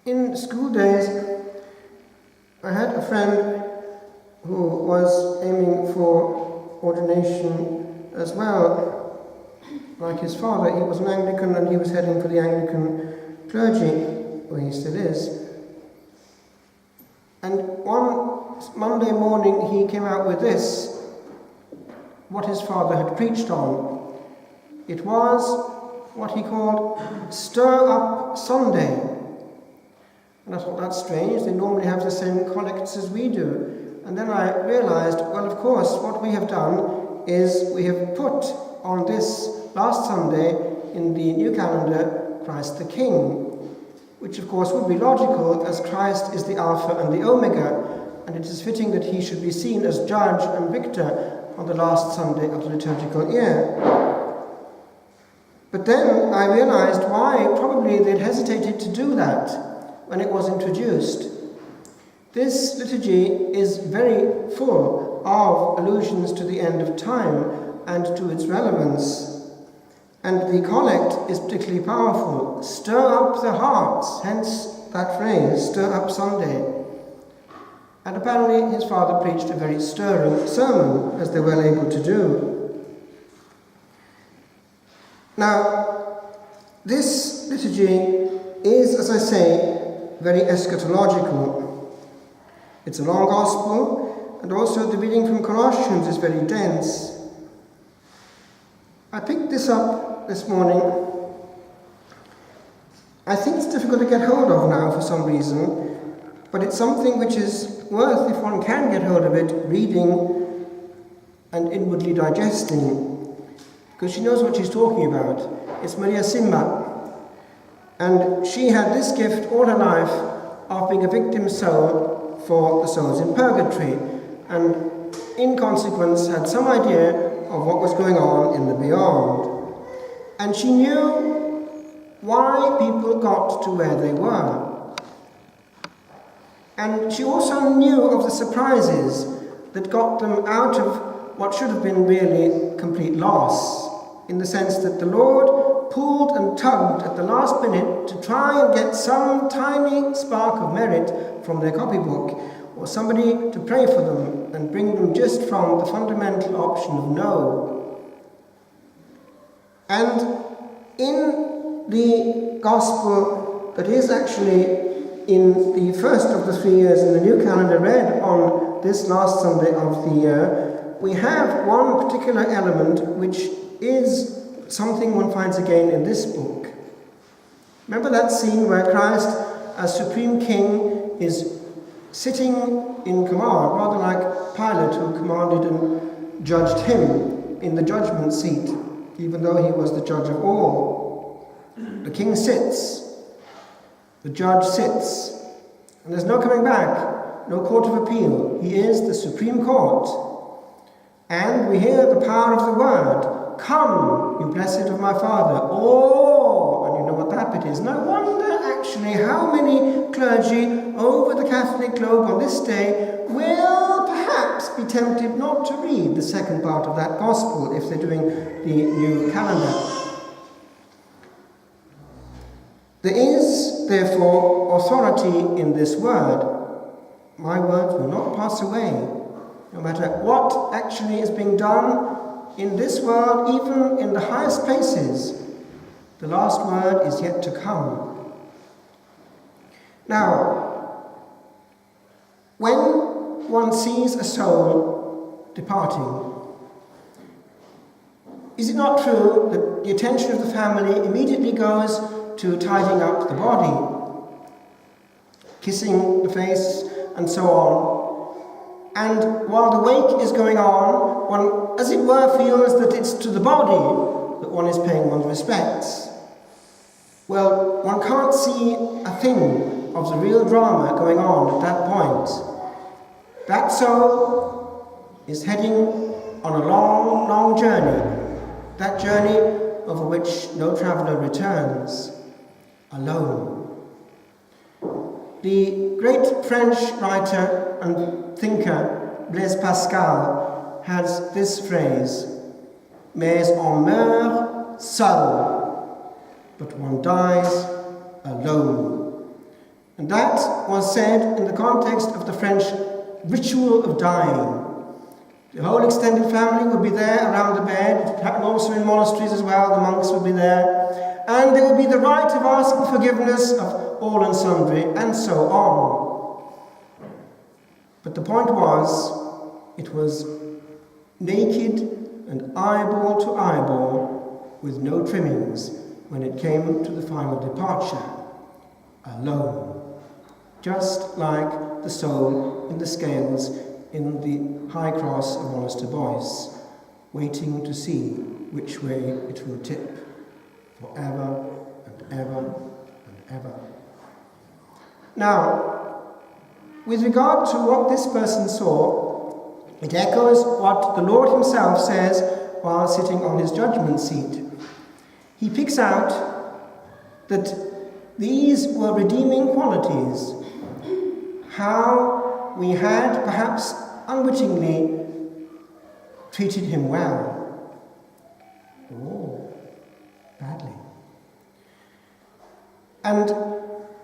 In school days, I had a friend who was aiming for ordination as well. Like his father, he was an Anglican and he was heading for the Anglican clergy, where he still is. And one Monday morning he came out with this, what his father had preached on. It was what he called Stir Up Sunday. And I thought, that's strange, they normally have the same collects as we do. And then I realized, well, of course, what we have done is we have put on this last Sunday in the new calendar, Christ the King, which of course would be logical, as Christ is the Alpha and the Omega, and it is fitting that he should be seen as judge and victor on the last Sunday of the liturgical year. But then I realized why probably they'd hesitated to do that when it was introduced. This liturgy is very full of allusions to the end of time and to its relevance. And the collect is particularly powerful. Stir up the hearts, hence that phrase, Stir Up Sunday. And apparently his father preached a very stirring sermon, as they're well able to do. Now, this liturgy is, as I say, very eschatological. It's a long gospel, and also the reading from Colossians is very dense. I picked this up this morning. I think it's difficult to get hold of now for some reason, but it's something which is worth, if one can get hold of it, reading and inwardly digesting, because she knows what she's talking about. It's Maria Simma, and she had this gift all her life of being a victim soul for the souls in purgatory, and in consequence had some idea of what was going on in the beyond. And she knew why people got to where they were. And she also knew of the surprises that got them out of what should have been really complete loss, in the sense that the Lord pulled and tugged at the last minute to try and get some tiny spark of merit from their copybook, or somebody to pray for them and bring them just from the fundamental option of no. And in the gospel that is actually in the first of the 3 years in the new calendar read on this last Sunday of the year, we have one particular element which is something one finds again in this book. Remember that scene where Christ, as Supreme King, is sitting in command, rather like Pilate, who commanded and judged him in the judgment seat, even though he was the judge of all. The king sits, the judge sits, and there's no coming back, no court of appeal. He is the Supreme Court. And we hear the power of the word, "Come, you blessed of my Father." Oh, and you know what that bit is. No wonder, actually, how many clergy over the Catholic globe on this day will perhaps be tempted not to read the second part of that gospel if they're doing the new calendar. There is, therefore, authority in this word. My words will not pass away, no matter what actually is being done in this world, even in the highest places. The last word is yet to come. Now, when one sees a soul departing, is it not true that the attention of the family immediately goes to tidying up the body, kissing the face, and so on? And while the wake is going on, one, as it were, feels that it's to the body that one is paying one's respects. Well, one can't see a thing of the real drama going on at that point. That soul is heading on a long, long journey, that journey over which no traveller returns, alone. The great French writer and thinker Blaise Pascal has this phrase, "Mais on meurt seul, but one dies alone." And that was said in the context of the French ritual of dying. The whole extended family would be there around the bed. It happened also in monasteries as well. The monks would be there. And there would be the rite of asking forgiveness of all and sundry, and so on. But the point was, it was naked and eyeball to eyeball, with no trimmings, when it came to the final departure. Alone. Just like the soul in the scales in the high cross of Monaster Boyce, waiting to see which way it will tip, forever and ever and ever. Now, with regard to what this person saw, it echoes what the Lord himself says while sitting on his judgment seat. He picks out that these were redeeming qualities, how we had, perhaps unwittingly, treated him well, or badly. And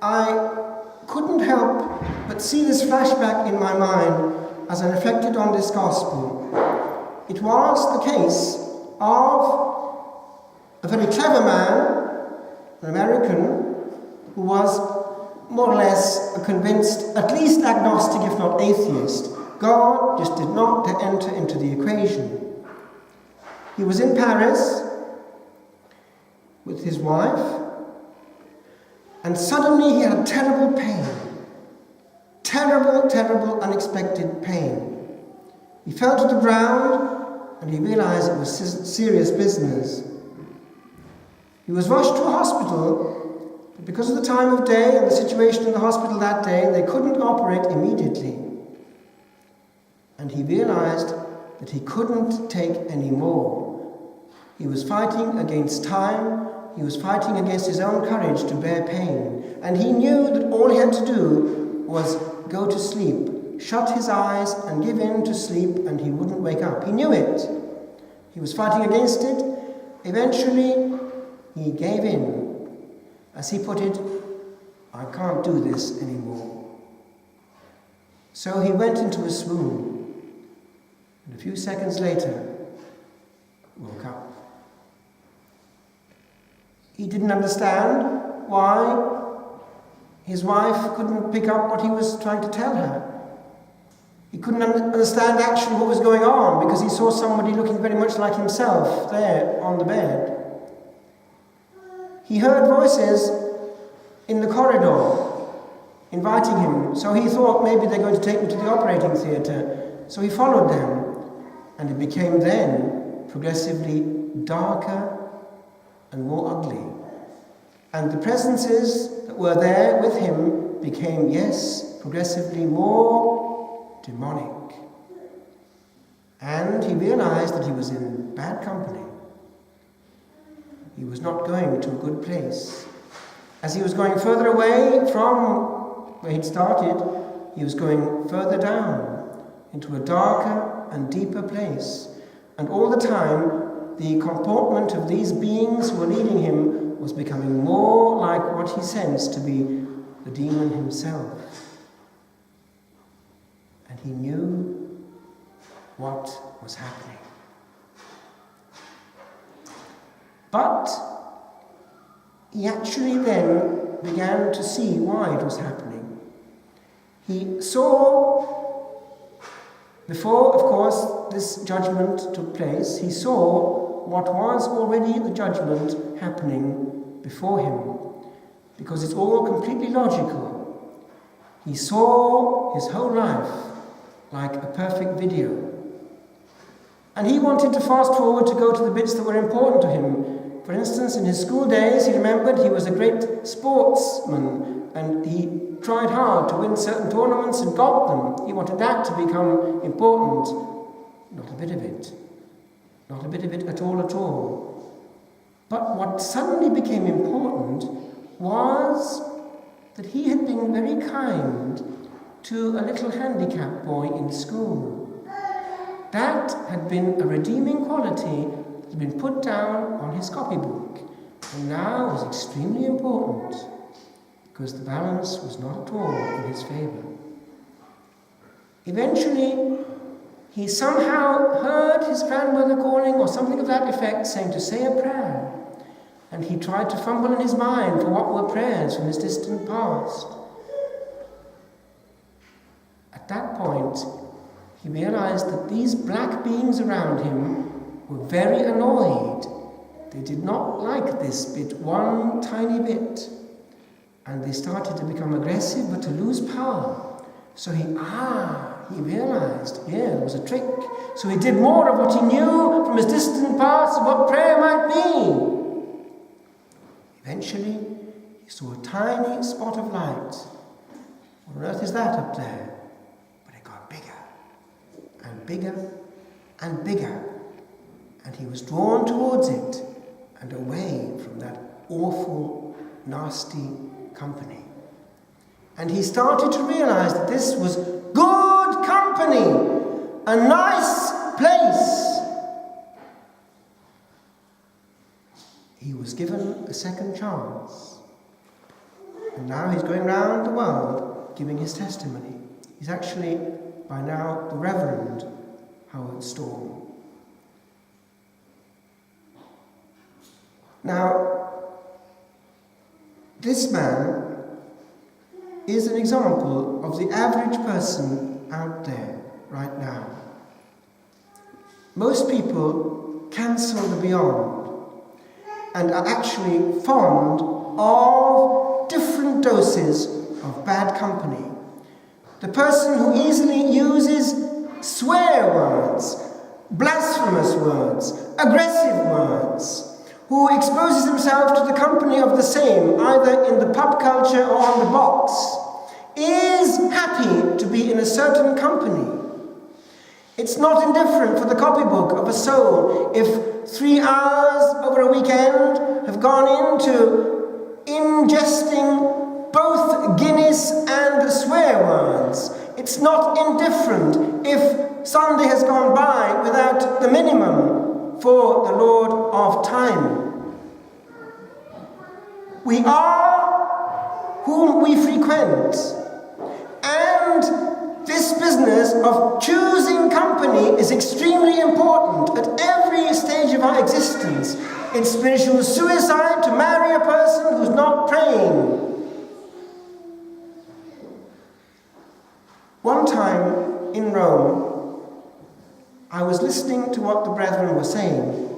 I couldn't help but see this flashback in my mind as I reflected on this gospel. It was the case of a very clever man, an American, who was more or less a convinced, at least agnostic, if not atheist. God just did not enter into the equation. He was in Paris with his wife, and suddenly he had a terrible pain. Terrible, terrible, unexpected pain. He fell to the ground, and he realized it was serious business. He was rushed to a hospital, but because of the time of day and the situation in the hospital that day, they couldn't operate immediately. And he realized that he couldn't take any more. He was fighting against time. He was fighting against his own courage to bear pain. And he knew that all he had to do was go to sleep, shut his eyes and give in to sleep, and he wouldn't wake up. He knew it. He was fighting against it. Eventually, he gave in. As he put it, I can't do this anymore. So he went into a swoon, and a few seconds later, woke up. He didn't understand why his wife couldn't pick up what he was trying to tell her. He couldn't understand actually what was going on, because he saw somebody looking very much like himself there on the bed. He heard voices in the corridor inviting him, so he thought maybe they're going to take him to the operating theatre. So he followed them, and it became then progressively darker and more ugly. And the presences that were there with him became, yes, progressively more demonic. And he realized that he was in bad company. He was not going to a good place. As he was going further away from where he'd started, he was going further down into a darker and deeper place. And all the time, the comportment of these beings who were leading him was becoming more like what he sensed to be the demon himself. And he knew what was happening. But he actually then began to see why it was happening. He saw, before, of course, this judgment took place, he saw what was already the judgment happening before him, because it's all completely logical. He saw his whole life like a perfect video. And he wanted to fast forward to go to the bits that were important to him. For instance, in his school days, he remembered he was a great sportsman, and he tried hard to win certain tournaments and got them. He wanted that to become important. Not a bit of it. Not a bit of it at all. But what suddenly became important was that he had been very kind to a little handicapped boy in school. That had been a redeeming quality that had been put down on his copybook, and now was extremely important. because the balance was not at all in his favor. Eventually, he somehow heard his grandmother calling, or something of that effect, saying to say a prayer. And he tried to fumble in his mind for what were prayers from his distant past. At that point, he realized that these black beings around him were very annoyed. They did not like this bit, one tiny bit. And they started to become aggressive, but to lose power. So he realized, there was a trick. So he did more of what he knew from his distant past of what prayer might be. Eventually, he saw a tiny spot of light. What on earth is that up there? But it got bigger, and bigger, and bigger. And he was drawn towards it, and away from that awful, nasty company. And he started to realize that this was good company, a nice place. He was given a second chance. And now he's going around the world giving his testimony. He's actually, by now, the Reverend Howard Storm. Now, this man is an example of the average person out there right now. Most people cancel the beyond and are actually fond of different doses of bad company. The person who easily uses swear words, blasphemous words, aggressive words, who exposes himself to the company of the same, either in the pub culture or on the box, is happy to be in a certain company. It's not indifferent for the copybook of a soul if 3 hours over a weekend have gone into ingesting both Guinness and swear words. It's not indifferent if Sunday has gone by without the minimum for the Lord of time. We are whom we frequent. And this business of choosing company is extremely important at every stage of our existence. It's spiritual suicide to marry a person who's not praying. One time in Rome, I was listening to what the brethren were saying.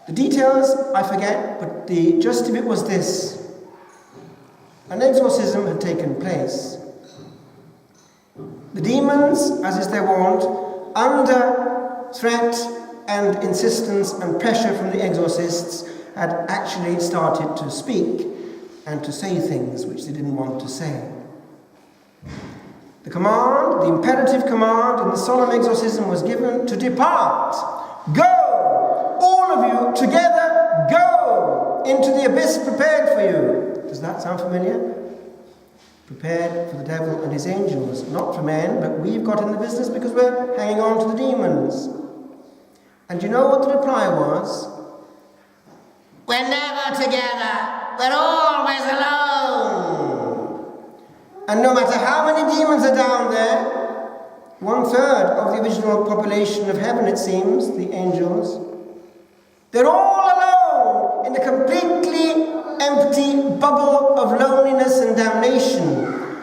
The details I forget, but the gist of it was this. An exorcism had taken place. The demons, as is their wont, under threat and insistence and pressure from the exorcists, had actually started to speak and to say things which they didn't want to say. The command, the imperative command in the solemn exorcism was given to depart. Go! All of you together, go into the abyss prepared for you. Does that sound familiar? Prepared for the devil and his angels. Not for men, but we've got in the business because we're hanging on to the demons. And you know what the reply was? We're never together. We're always alone. And no matter how many demons are down there, 1/3 of the original population of heaven, it seems, the angels, they're all alone in a completely empty bubble of loneliness and damnation.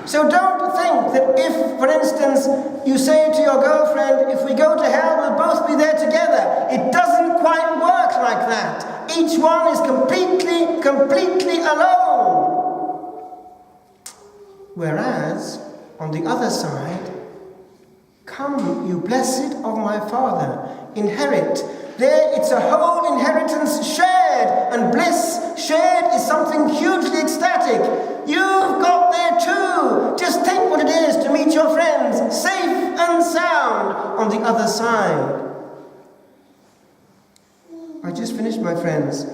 So don't think that if, for instance, you say to your girlfriend, if we go to hell, we'll both be there together. It doesn't quite work like that. Each one is completely alone. Whereas, on the other side, come, you blessed of my Father, inherit. There it's a whole inheritance shared, and bliss shared is something hugely ecstatic. You've got there too. Just think what it is to meet your friends safe and sound on the other side. I just finished, my friends.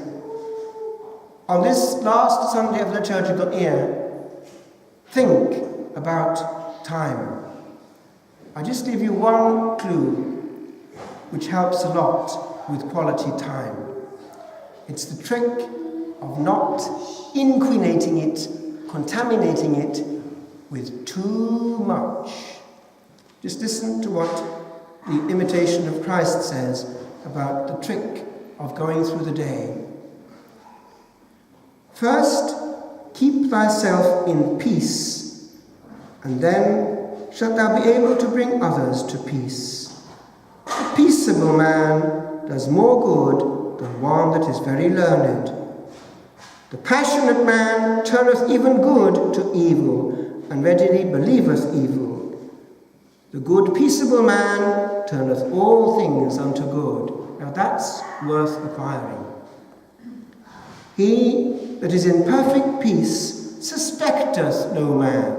On this last Sunday of liturgical year, think about time. I just give you one clue, which helps a lot with quality time. It's the trick of not inquinating it contaminating it with too much. Just listen to what the Imitation of Christ says about the trick of going through the day. First, keep thyself in peace, and then shalt thou be able to bring others to peace. A peaceable man does more good than one that is very learned. The passionate man turneth even good to evil, and readily believeth evil. The good peaceable man turneth all things unto good. Now that's worth acquiring. He that is in perfect peace suspecteth no man.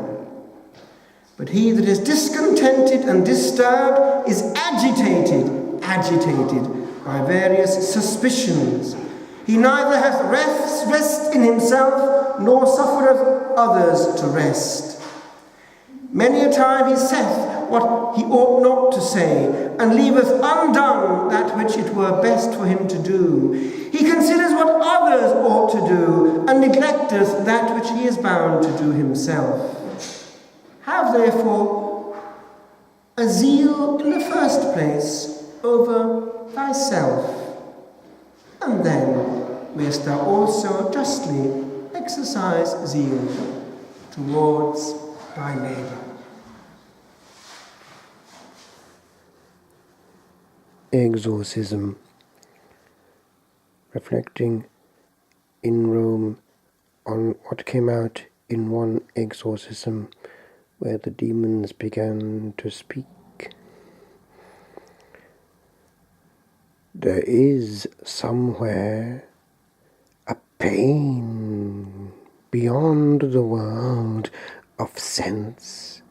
But he that is discontented and disturbed is agitated by various suspicions. He neither hath rest in himself, nor suffereth others to rest. Many a time he saith what he ought not to say, and leaveth undone that which it were best for him to do. He considers what others ought to do, and neglecteth that which he is bound to do himself. Have therefore a zeal in the first place over thyself, and then mayst thou also justly exercise zeal towards thy neighbour. Exorcism. Reflecting in Rome on what came out in one exorcism where the demons began to speak. There is somewhere a pain beyond the world of sense,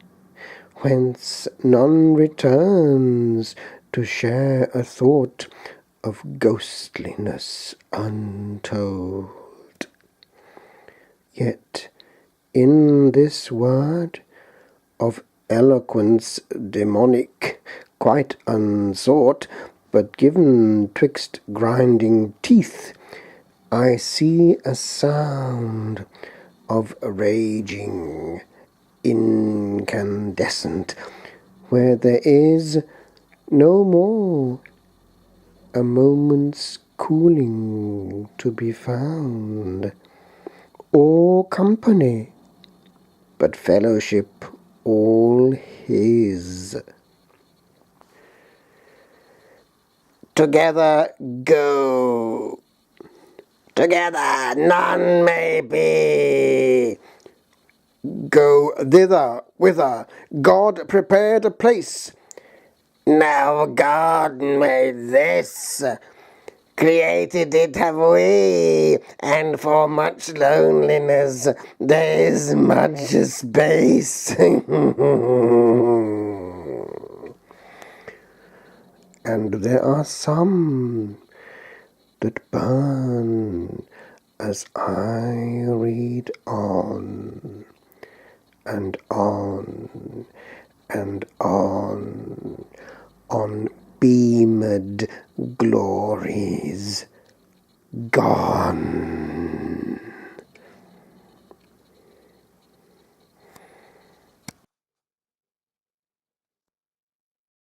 whence none returns to share a thought of ghostliness untold. Yet in this word of eloquence demonic, quite unsought, but given twixt grinding teeth, I see a sound of raging incandescent, where there is no more a moment's cooling to be found, or company, but fellowship all his. Together go, together none may be. Go thither, whither God prepared a place. Now God made this, created it have we, and for much loneliness there is much space. And there are some that burn as I read on, and on, and on beamed glories gone.